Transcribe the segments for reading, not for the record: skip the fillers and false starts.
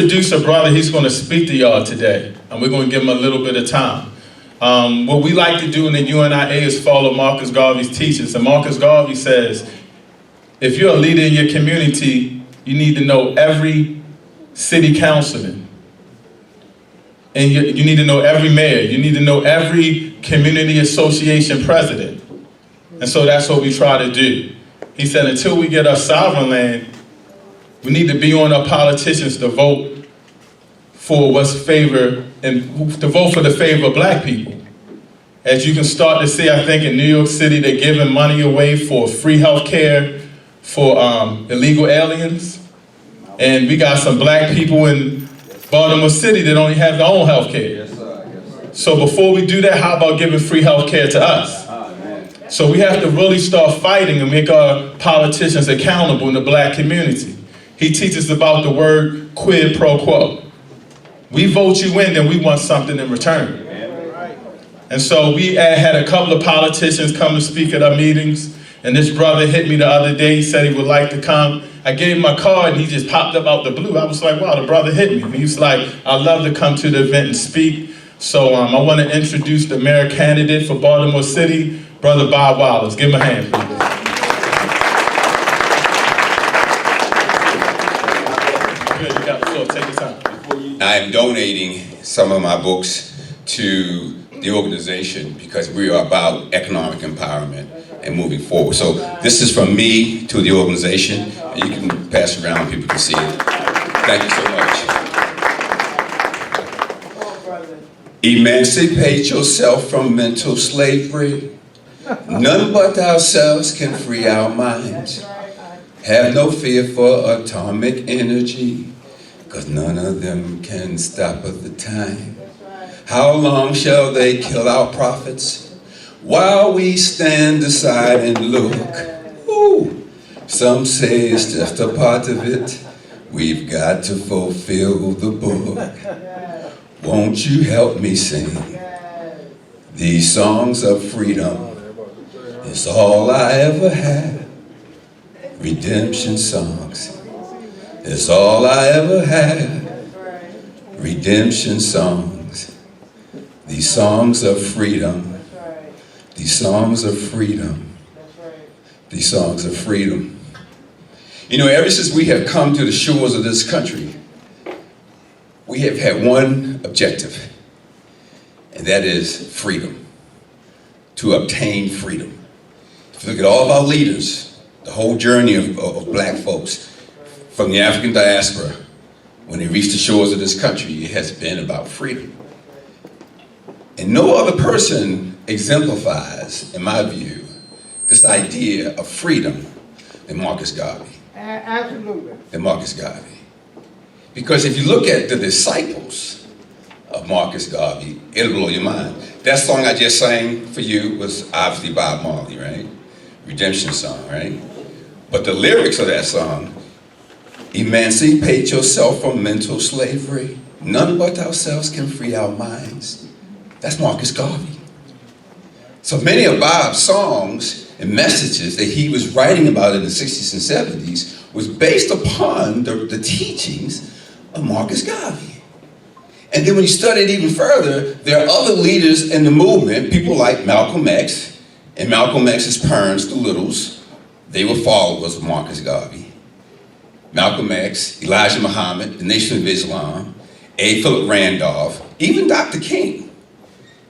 introduce a brother. He's going to speak to y'all today, and we're going to give him a little bit of time. What we like to do in the UNIA is follow Marcus Garvey's teachings. And Marcus Garvey says, if you're a leader in your community, you need to know every city councilman. And you need to know every mayor. You need to know every community association president. And so that's what we try to do. He said, until we get our sovereign land, we need to be on our politicians to vote for what's favor and to vote for the favor of black people. As you can start to see, I think in New York City, they're giving money away for free health care for illegal aliens. And we got some black people in Baltimore City that only have their own health care. Yes, sir. Yes, sir. So before we do that, how about giving free health care to us? So we have to really start fighting and make our politicians accountable in the black community. He teaches about the word quid pro quo. We vote you in, then we want something in return. And so we had a couple of politicians come and speak at our meetings, and this brother hit me the other day. He said he would like to come. I gave him my card, and he just popped up out the blue. I was like, wow, the brother hit me. And he was like, I'd love to come to the event and speak. So I want to introduce the mayor candidate for Baltimore City, Brother Bob Wallace. Give him a hand, please. Good, you got the floor. Take your time. I am donating some of my books to the organization because we are about economic empowerment and moving forward. So this is from me to the organization, and you can pass it around, people can see it. Thank you so much. Emancipate yourself from mental slavery. None but ourselves can free our minds. Have no fear for atomic energy, cause none of them can stop at the time. How long shall they kill our prophets while we stand aside and look? Ooh, some say it's just a part of it. We've got to fulfill the book. Won't you help me sing these songs of freedom? It's all I ever had. Redemption songs. It's all I ever had. Redemption songs. These songs of freedom. These songs of freedom. These songs of freedom. You know, ever since we have come to the shores of this country, we have had one objective, and that is freedom. To obtain freedom. If you look at all of our leaders, the whole journey of black folks, from the African diaspora, when they reach the shores of this country, it has been about freedom. And no other person exemplifies, in my view, this idea of freedom than Marcus Garvey. Absolutely. Than Marcus Garvey. Because if you look at the disciples of Marcus Garvey, it'll blow your mind. That song I just sang for you was obviously Bob Marley, right? Redemption song, right? But the lyrics of that song, emancipate yourself from mental slavery. None but ourselves can free our minds. That's Marcus Garvey. So many of Bob's songs and messages that he was writing about in the 60s and 70s was based upon the teachings of Marcus Garvey. And then when you study it even further, there are other leaders in the movement, people like Malcolm X, and Malcolm X's parents, the Littles. They were followers of Marcus Garvey. Malcolm X, Elijah Muhammad, the Nation of Islam, A. Philip Randolph, even Dr. King.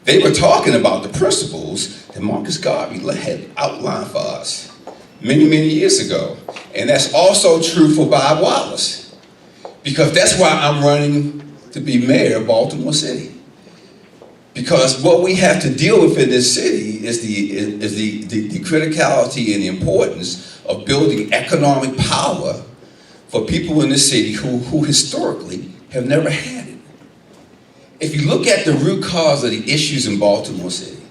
They were talking about the principles that Marcus Garvey had outlined for us many, many years ago. And that's also true for Bob Wallace, because that's why I'm running to be mayor of Baltimore City. Because what we have to deal with in this city is the criticality and the importance of building economic power for people in the city who historically have never had it. If you look at the root cause of the issues in Baltimore City,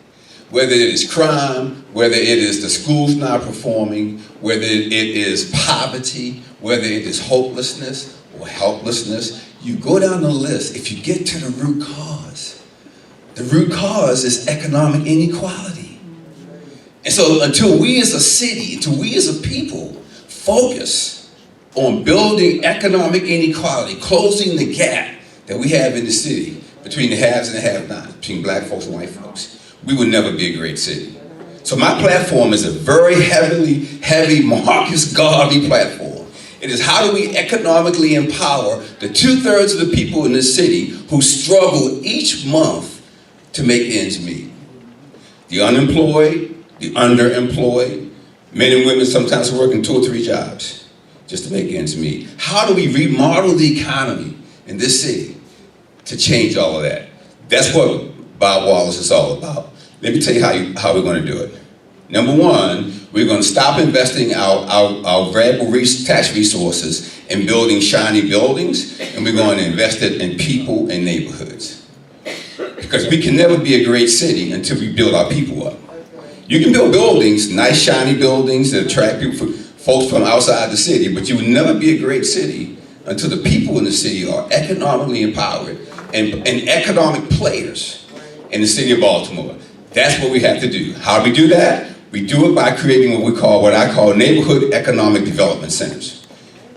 whether it is crime, whether it is the schools not performing, whether it is poverty, whether it is hopelessness or helplessness, you go down the list. If you get to the root cause, the root cause is economic inequality. And so until we as a city, until we as a people focus on building economic inequality, closing the gap that we have in the city between the haves and the have-nots, between black folks and white folks, we would never be a great city. So my platform is a very heavy Marcus Garvey platform. It is how do we economically empower the 2/3 of the people in this city who struggle each month to make ends meet. The unemployed, the underemployed, men and women sometimes working 2 or 3 jobs just to make ends meet. How do we remodel the economy in this city to change all of that? That's what Bob Wallace is all about. Let me tell you how we're going to do it. Number one, we're going to stop investing our variable tax resources in building shiny buildings, and we're going to invest it in people and neighborhoods. Because we can never be a great city until we build our people up. You can build buildings, nice shiny buildings that attract people, folks from outside the city, but you will never be a great city until the people in the city are economically empowered and economic players in the city of Baltimore. That's what we have to do. How do we do that? We do it by creating what I call neighborhood economic development centers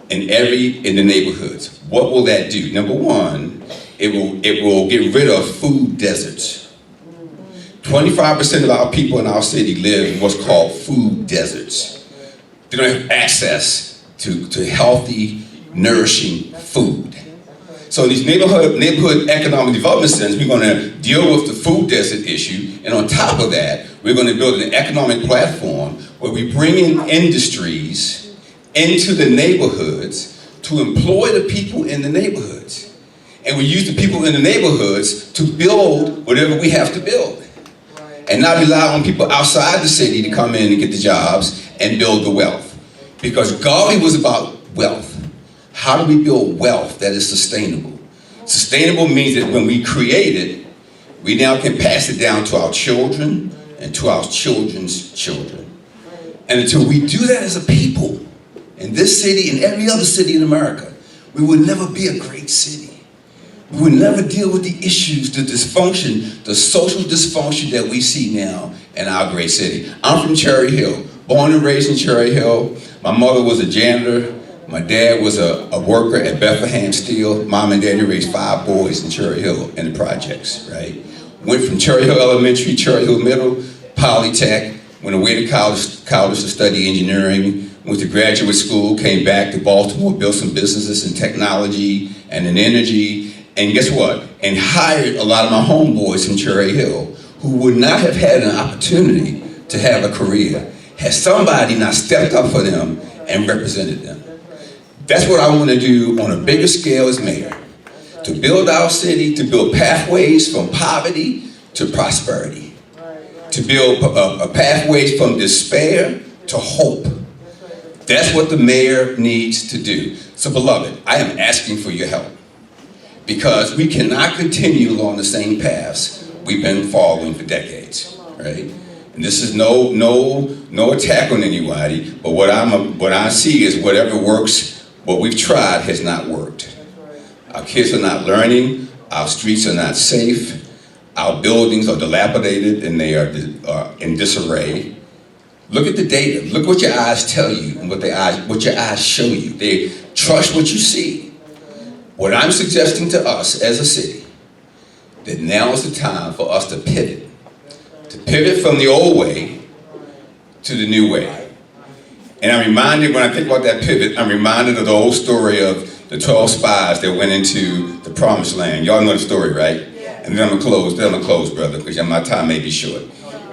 in the neighborhoods. What will that do? Number one, it will get rid of food deserts. 25% of our people in our city live in what's called food deserts. They don't have access to healthy, nourishing food. So in these neighborhood economic development centers, we're going to deal with the food desert issue, and on top of that, we're going to build an economic platform where we bring in industries into the neighborhoods to employ the people in the neighborhoods. And we use the people in the neighborhoods to build whatever we have to build. And not rely on people outside the city to come in and get the jobs and build the wealth. Because Garvey was about wealth. How do we build wealth that is sustainable? Sustainable means that when we create it, we now can pass it down to our children and to our children's children. And until we do that as a people, in this city and every other city in America, we will never be a great city. We will never deal with the issues, the dysfunction, the social dysfunction that we see now in our great city. I'm from Cherry Hill, born and raised in Cherry Hill. My mother was a janitor. My dad was a worker at Bethlehem Steel. Mom and Daddy raised 5 boys in Cherry Hill in the projects, right? Went from Cherry Hill Elementary, Cherry Hill Middle, Polytech, went away to college to study engineering, went to graduate school, came back to Baltimore, built some businesses in technology and in energy, and guess what? And hired a lot of my homeboys from Cherry Hill who would not have had an opportunity to have a career had somebody not stepped up for them and represented them. That's what I want to do on a bigger scale as mayor. To build our city, to build pathways from poverty to prosperity. To build pathways from despair to hope. That's what the mayor needs to do. So beloved, I am asking for your help. Because we cannot continue along the same paths we've been following for decades, right? And this is no attack on anybody, but what I see is whatever works. What we've tried has not worked. Our kids are not learning, our streets are not safe, our buildings are dilapidated and they are in disarray. Look at the data, look what your eyes tell you and what your eyes show you. They trust what you see. What I'm suggesting to us as a city, that now is the time for us to pivot from the old way to the new way. And I'm reminded, when I think about that pivot, I'm reminded of the old story of the 12 spies that went into the promised land. Y'all know the story, right? Yeah. And then I'm gonna close, brother, because my time may be short.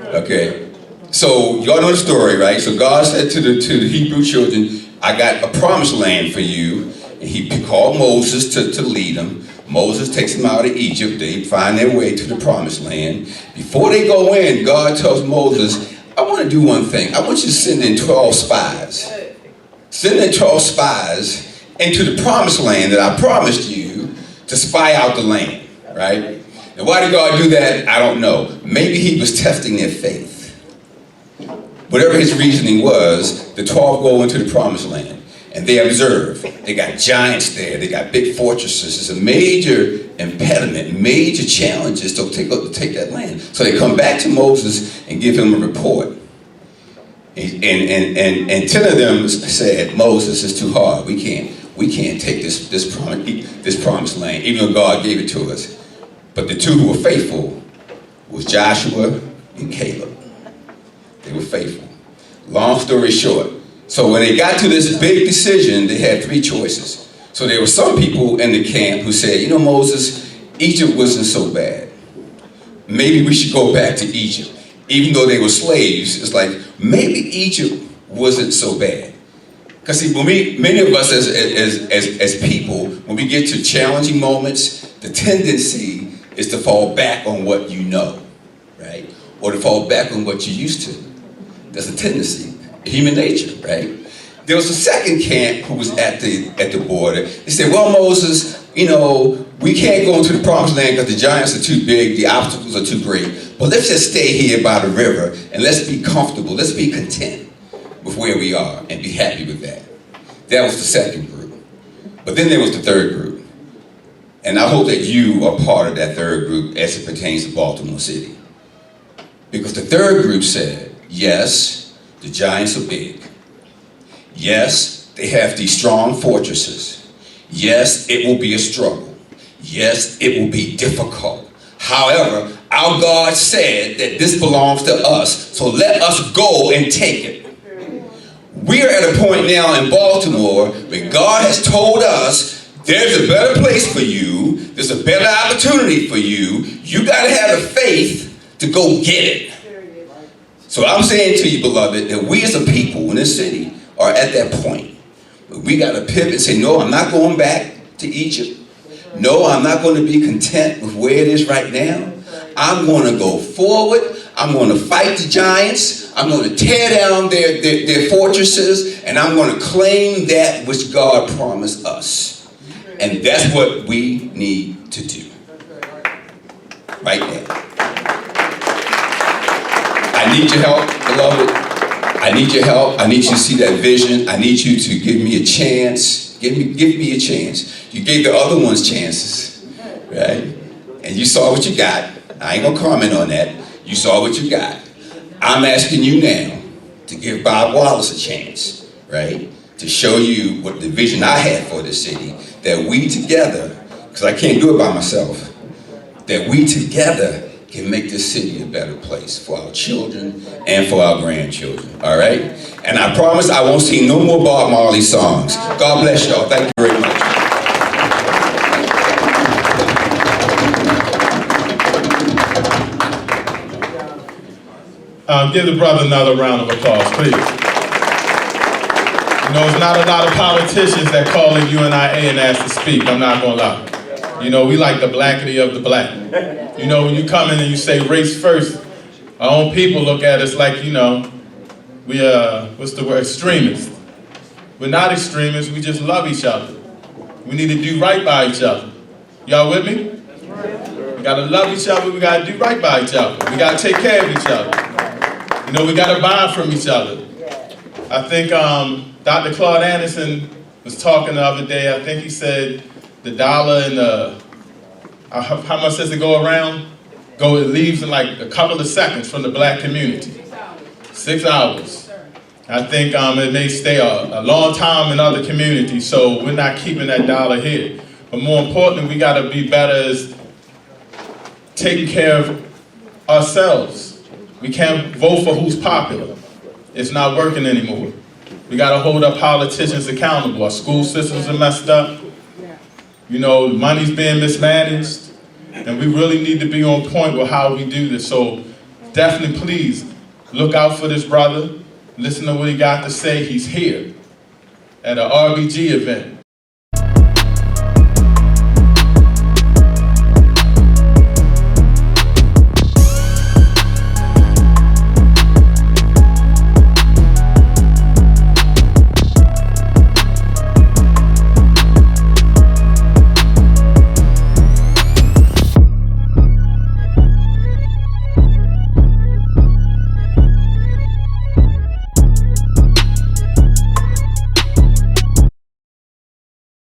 Okay? So, y'all know the story, right? So God said to the Hebrew children, I got a promised land for you. And he called Moses to lead them. Moses takes them out of Egypt. They find their way to the promised land. Before they go in, God tells Moses, I want to do one thing. I want you to send in 12 spies. Send in 12 spies into the promised land that I promised you to spy out the land, right? And why did God do that? I don't know. Maybe he was testing their faith. Whatever his reasoning was, the 12 go into the promised land. And they observe. They got giants there. They got big fortresses. It's a major impediment, major challenges to take that land. So they come back to Moses and give him a report. And 10 of them said, Moses, it's too hard. We can't take this promised land, even though God gave it to us. But the 2 who were faithful was Joshua and Caleb. They were faithful. Long story short, so when they got to this big decision, they had 3 choices. So there were some people in the camp who said, you know, Moses, Egypt wasn't so bad. Maybe we should go back to Egypt. Even though they were slaves, it's like, maybe Egypt wasn't so bad. Because see, many of us as people, when we get to challenging moments, the tendency is to fall back on what you know, right? Or to fall back on what you're used to. That's a tendency, human nature, right? There was a second camp who was at the border. They said, well, Moses, you know, we can't go into the promised land because the giants are too big, the obstacles are too great. But let's just stay here by the river and let's be comfortable. Let's be content with where we are and be happy with that. That was the second group. But then there was the third group. And I hope that you are part of that third group as it pertains to Baltimore City. Because the third group said, yes, the giants are big. Yes, they have these strong fortresses. Yes, it will be a struggle. Yes, it will be difficult. However, our God said that this belongs to us, so let us go and take it. We are at a point now in Baltimore where God has told us there's a better place for you, there's a better opportunity for you. You got to have the faith to go get it. So I'm saying to you, beloved, that we as a people in this city are at that point. We got to pivot and say, no, I'm not going back to Egypt. No, I'm not going to be content with where it is right now. I'm going to go forward. I'm going to fight the giants. I'm going to tear down their fortresses. And I'm going to claim that which God promised us. And that's what we need to do. Right now. I need your help, beloved. I need your help. I need you to see that vision. I need you to give me a chance. Give me a chance. You gave the other ones chances, right? And you saw what you got. I ain't gonna comment on that. You saw what you got. I'm asking you now to give Bob Wallace a chance, right? To show you what the vision I had for this city, that we together, because I can't do it by myself, that we together can make this city a better place for our children and for our grandchildren, all right? And I promise I won't sing no more Bob Marley songs. God bless y'all. Thank you very much. Give the brother another round of applause, please. You know, there's not a lot of politicians that call in UNIA and ask to speak, I'm not gonna lie. You know, we like the blackity of the black. You know, when you come in and you say race first, our own people look at us like, you know, we are, what's the word, extremists. We're not extremists, we just love each other. We need to do right by each other. Y'all with me? We gotta love each other, we gotta do right by each other. We gotta take care of each other. You know, we gotta buy from each other. I think Dr. Claude Anderson was talking the other day. I think he said the dollar and the, how much does it go around? It leaves in like a couple of seconds from the black community. 6 hours. I think it may stay a long time in other communities, so we're not keeping that dollar here. But more importantly, we gotta be better as taking care of ourselves. We can't vote for who's popular. It's not working anymore. We gotta hold up politicians accountable. Our school systems are messed up. You know, money's being mismanaged. And we really need to be on point with how we do this. So definitely please look out for this brother. Listen to what he got to say. He's here at an RBG event.